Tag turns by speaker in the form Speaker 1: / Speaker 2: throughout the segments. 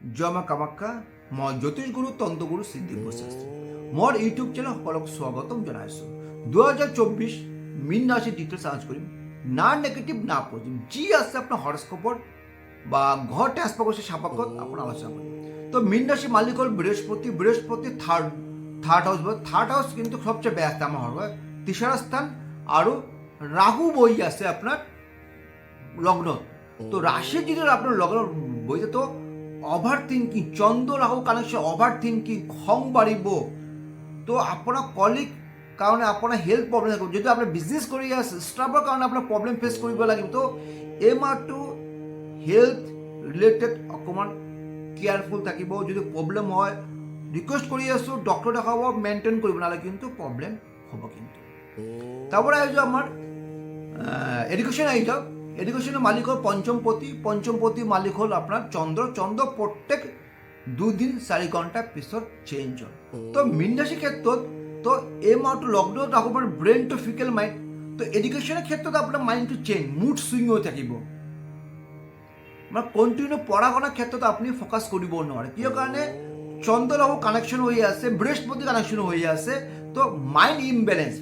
Speaker 1: জয় মা কামাখ্যা মই জ্যোতিষগুৰু তন্ত্ৰগুৰু সিদ্ধিগুৰু শাস্ত্ৰী মোৰ ইউটিউব চেনেল সকলক স্বাগতম জনাইছোঁ। 2024 মীন রাশি ডিটেলস আলোচনা কৰিম। না নেগেটিভ না পজিটিভ যি আছে আপোনাৰ হৰস্কোপৰ বা ঘৰ ট্ৰান্সফাৰ কৰিছে সাপেক্ষত আপোনাৰ আলোচনা কৰিম। তো মীন রাশি মালিক হল বৃহস্পতি থার্ড হাউস কিন্তু সবচেয়ে বেয়া স্থান আমার হয় তিসরা স্থান আৰু রাহু বই আছে আপনার লগ্ন। তো রাশি যদি আপনার লগ্ন বইতে তো অভার থিঙ্কিং চন্দ্র রাহু কানেকশন অভার থিঙ্কিং খং বাড়িব। তো আপনার কলিগ কারণে আপনার হেল্থ প্রব্লেম থাকবে। যদি আপনার বিজনেস কৰি আছে স্টাফৰ কাৰণে আপনার প্রব্লেম ফেস কৰিব লাগিব। তো এই মাহটো হেল্থ রিলেটেড অকমান কেয়ারফুল থাকিব। যদি প্রব্লেম হয় রিকোয়েস্ট কৰি আছোঁ ডক্টৰ দেখাব, মেইনটেইন কৰিব নালাগে কিন্তু প্রব্লেম হ'ব। কিন্তু তারপরে আহি যাও আমার এডুকেশন আহি যাও। এডুকেশনের মালিক হল পঞ্চমপতি মালিক হল আপনার চন্দ্র প্রত্যেক 2 দিন 4 ঘন্টা পিছত চেঞ্জ হয়। তো মীন রাশির ক্ষেত্ৰত তো এই মাহটো লকডাউন আপোনাৰ ব্ৰেইন টু ফিকেল মাইণ্ড। তো এডুকেশনের ক্ষেত্ৰত আপোনাৰ মাইণ্ডটো চেঞ্জ মুড সুইং হৈ থাকিব। মানে কন্টিনিউ পঢ়া শুনাৰ ক্ষেত্ৰত আপুনি ফ'কাছ কৰিব নোৱাৰে। কিয় কাৰণে চন্দ্ৰ ৰাহু কানেকশ্যন হৈ আছে, বৃহস্পতি কানেকশ্যন হৈ আছে। তো মাইণ্ড ইমবেলেঞ্চ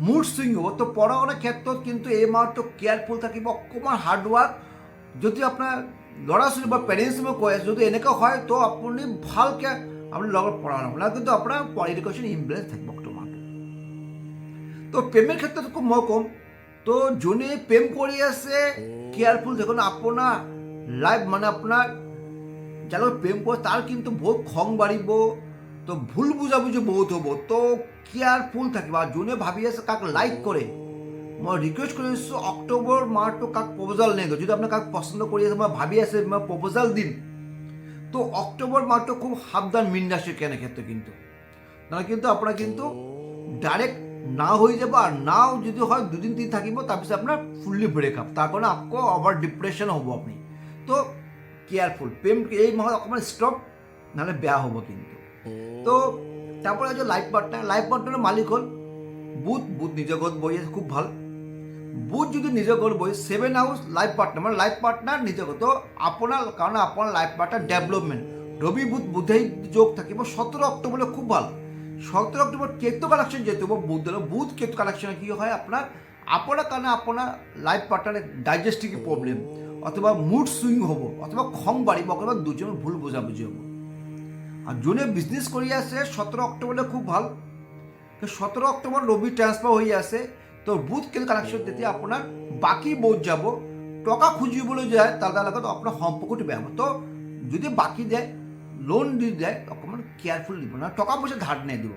Speaker 1: মুড সুইং হ'ব। তো পঢ়া শুনাৰ ক্ষেত্ৰত কিন্তু এই মাহটো কেয়াৰফুল থাকিব, অকণমান হাৰ্ডৱাৰ্ক। যদি আপোনাৰ ল'ৰা ছোৱালী বা পেৰেণ্টছ মই কৈ আছোঁ যদি এনেকুৱা হয় তো আপুনি ভালকৈ আপুনি লগত পঢ়া শুনা কিন্তু আপোনাৰ এডুকেশ্যন ইমবেলেঞ্চ থাকিব অক্টোবৰটো। তো প্ৰেমৰ ক্ষেত্ৰত মই ক'ম তো যোনে প্ৰেম কৰি আছে কেয়াৰফুল দেখুন। আপোনাৰ লাইফ মানে আপোনাৰ যাৰ লগত প্ৰেম কৰে তাৰ কিন্তু বহুত খং বাঢ়িব। তো ভুল বুঝাবুঝি বহুত হ'ব। তো কেয়ারফুল থাকিব। আর যোনে ভাবি আছে কাক লাইক করে মই রিকোয়েস্ট কৰি আছোঁ অক্টোবৰ মাহটো কাক প্ৰপোজাল নেই। যদি আপোনাৰ কাক পচন্দ কৰি আছে মই ভাবি আছে মই প্ৰপোজাল দিম তো অক্টোবৰ মাহটো খুব সাবধান মীন রাশির কেন ক্ষেত্রে কিন্তু না কিন্তু আপনার কিন্তু ডাইরেক্ট না হয়ে যাব। আর নাও যদি হয় 2 দিন 3 থাকিব তাৰপিছত আপনার ফুললি ব্রেকআপ। তার কারণে আকৌ ওভার ডিপ্রেশন হ'ব আপনি। তো কেয়ারফুল প্রেম এই মাহত অকণমান স্টপ নাহলে বেয়া হ'ব কিন্তু। তো তারপরে হচ্ছে লাইফ পার্টনারের মালিক হল বুধ নিজের ঘর বই আছে খুব ভাল। বুধ যদি নিজের ঘর বই 7 হাউস লাইফ পার্টনার মানে লাইফ পার্টনার নিজের ঘর। তো আপনার কারণে আপনার লাইফ পার্টনার ডেভেলপমেন্ট রবি বুধেই যোগ থাকিব 17 অক্টোবরে খুব ভাল। 17 অক্টোবর কেতু কানেকশন যেহেতু বুধ কেতু কানেকশনে কি হয় আপনার কারণে আপনার লাইফ পার্টনারের ডাইজেস্টিভ প্রবলেম অথবা মুড সুইং হ'ব অথবা খং বাড়িব অথবা দুজনের ভুল বোঝাবুঝি হ'ব। আর যোনে বিজনেস কৰি আছে 17 অক্টোবরে খুব ভাল। 17 অক্টোবর রবি ট্রান্সফার হয়ে আছে। তো বুধ কেতু কানেকশন তেতিয়া আপনার বাকি বোধ যাব টকা খুঁজিবলৈ যায় তার লগত আপনার সম্পর্কটি বেয়া হ'ব। তো যদি বাকি দেয় লোন দি দেয় অকমান কেয়ারফুল দিব না, টকা পয়সা ধার নিয়ে দিব।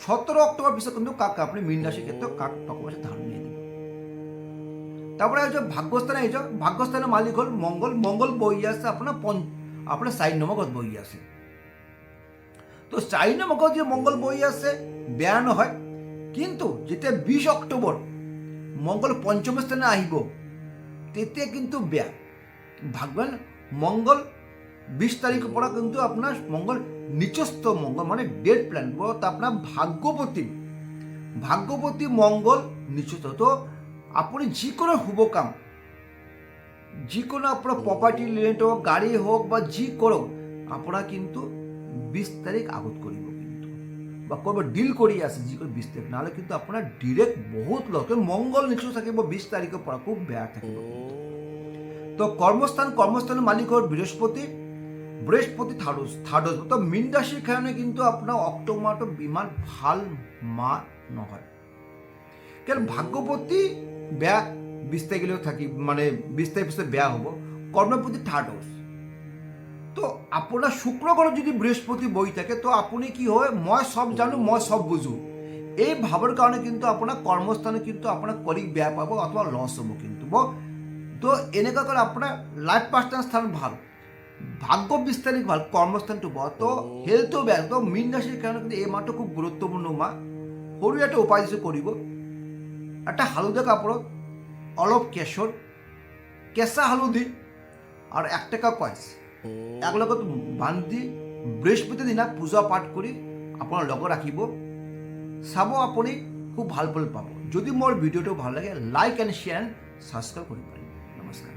Speaker 1: 17 অক্টোবর পিছত কিন্তু কাক আপনি মীন রাশির ক্ষেত্রে কাক টাকা পয়সা ধার নিয়ে দিব। তারপরে হচ্ছে ভাগ্যস্থানে এই ভাগ্যস্থানের মালিক হল মঙ্গল বই আছে আপনার 4 নম্বর ঘর বই আছে। তো 4 নম্বর ঘর যে মঙ্গল বই আছে বেয়া নহয় কিন্তু যেতিয়া 20 অক্টোবর মঙ্গল পঞ্চম স্থানে আহিব তেতিয়া কিন্তু বেয়া। ভাববেন মঙ্গল 20 তারিখের পর কিন্তু আপনার মঙ্গল নিচস্থ মঙ্গল মানে ডেড প্ল্যান আপনার ভাগ্যপতি মঙ্গল নিচস্থ। তো আপনি যিকোনো শুভ কাম যিকোনো আপনার প্রপার্টি রিলেটেড হোক গাড়ি হোক বা যি করুক আপনার কিন্তু 20 তারিখ আগত কৰিব কিন্তু বা ক'ৰবাত ডিল কৰি আছে যিকোনো 20 তাৰিখ নহ'লে কিন্তু আপোনাৰ ডিৰেক্ট বহুত লছ। মঙ্গল নিচু থাকিব 20 তাৰিখৰ পৰা খুব বেয়া থাকিব। তো কর্মস্থানের মালিক হল বৃহস্পতি থার্ড হাউস। তো মীন রাশির কারণে কিন্তু আপনার অক্টোবর মাহটো ইমান ভাল মাহ নহয়। কারণ ভাগ্যপতি বেয়া 20 তারিখলৈও থাকি মানে 20 তারিখ পিছত বেয়া হ'ব। কর্মপতি থার্ড হাউস। তো আপনার শুক্র গ্রহ যদি বৃহস্পতি বই থাকে তো আপনি কি হয় মই সব জানো মই সব বুঝো এই ভাবের কারণে কিন্তু আপনার কর্মস্থানে কিন্তু আপনার কলিগ বেয়া পাব অথবা লস হব কিন্তু। তো এনেকা করে আপনার লাইফ পার্টনার স্থান ভাল, ভাগ্য 20 তারিখ ভাল, কর্মস্থানটো ভাল। তো হেলথও বেয়া। তো মীন রাশির কারণে কিন্তু এই মাহটো খুব গুরুত্বপূর্ণ মাহ। সৰু একটা উপায় যে কৰিব একটা হালধীয়া কাপড়ত অলপ কেঁচা হালধি আর 1 টাকা কয়েন্স একলগত বান্ধি বৃহস্পতি দিনা পূজা পাঠ কৰি আপোনাৰ লগত ৰাখিব। চাব আপুনি খুব ভাল ফল পাব। যদি মোৰ ভিডিঅ'টো ভাল লাগে like and share and subscribe কৰিব পাৰিব। নমস্কাৰ।